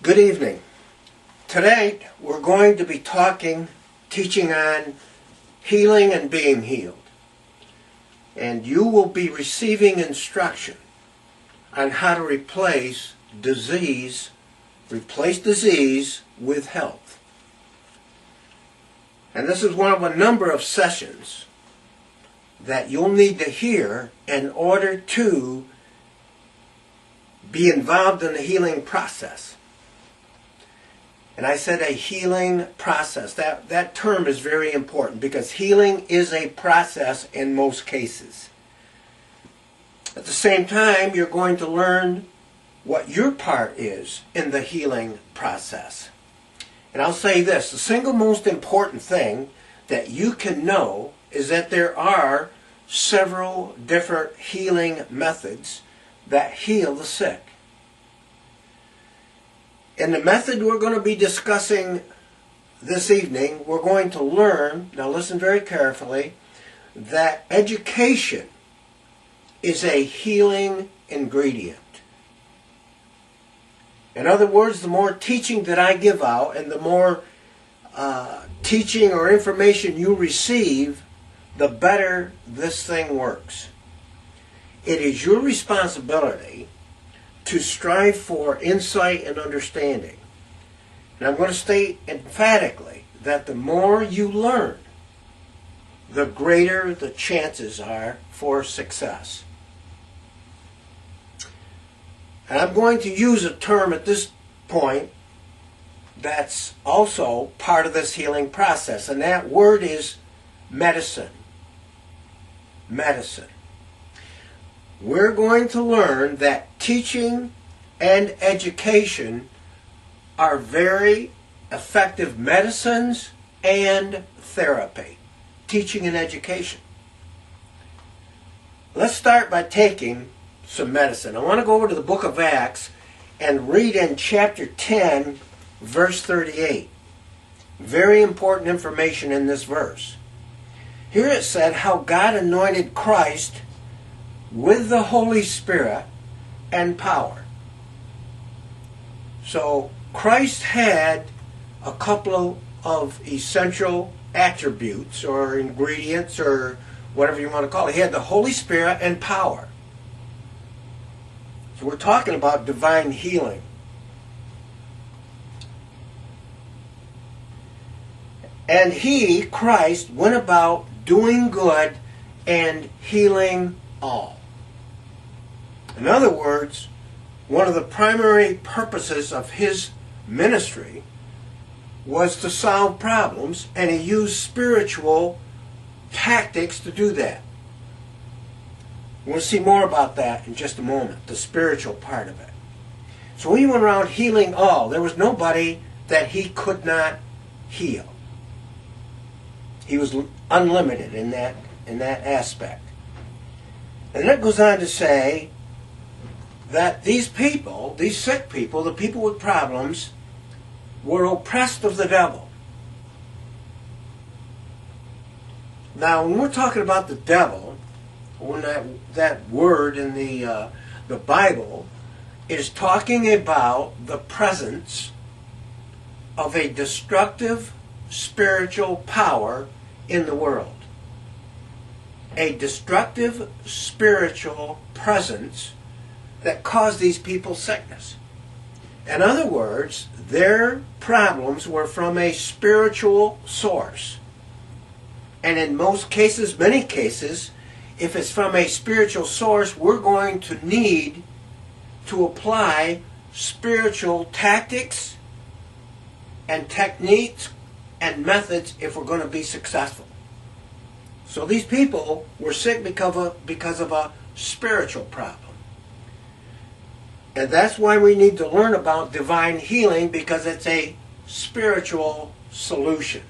Good evening. Today we're going to be teaching on healing and being healed. And you will be receiving instruction on how to replace disease with health. And this is one of a number of sessions that you'll need to hear in order to be involved in the healing process. And I said a healing process. That term is very important because healing is a process in most cases. At the same time, you're going to learn what your part is in the healing process. And I'll say this, the single most important thing that you can know is that there are several different healing methods that heal the sick. In the method we're going to be discussing this evening, we're going to learn, now listen very carefully, that education is a healing ingredient. In other words, the more teaching that I give out and the more teaching or information you receive, the better this thing works. It is your responsibility to strive for insight and understanding. And I'm going to state emphatically that the more you learn, the greater the chances are for success. And I'm going to use a term at this point that's also part of this healing process, and that word is medicine. Medicine. We're going to learn that teaching and education are very effective medicines and therapy. Teaching and education. Let's start by taking some medicine. I want to go over to the book of Acts and read in chapter 10, verse 38. Very important information in this verse. Here it said how God anointed Christ with the Holy Spirit and power. So Christ had a couple of essential attributes or ingredients or whatever you want to call it. He had the Holy Spirit and power. So we're talking about divine healing. And he, Christ, went about doing good and healing all. In other words, one of the primary purposes of his ministry was to solve problems, and he used spiritual tactics to do that. We'll see more about that in just a moment, the spiritual part of it. So he went around healing all. There was nobody that he could not heal. He was unlimited in that aspect. And then it goes on to say that these people, these sick people, the people with problems, were oppressed of the devil. Now, when we're talking about the devil, when that word in the Bible is talking about the presence of a destructive spiritual power in the world. A destructive spiritual presence that caused these people sickness. In other words, their problems were from a spiritual source. And in most cases, many cases, if it's from a spiritual source, we're going to need to apply spiritual tactics and techniques and methods if we're going to be successful. So these people were sick because of a spiritual problem. And that's why we need to learn about divine healing, because it's a spiritual solution.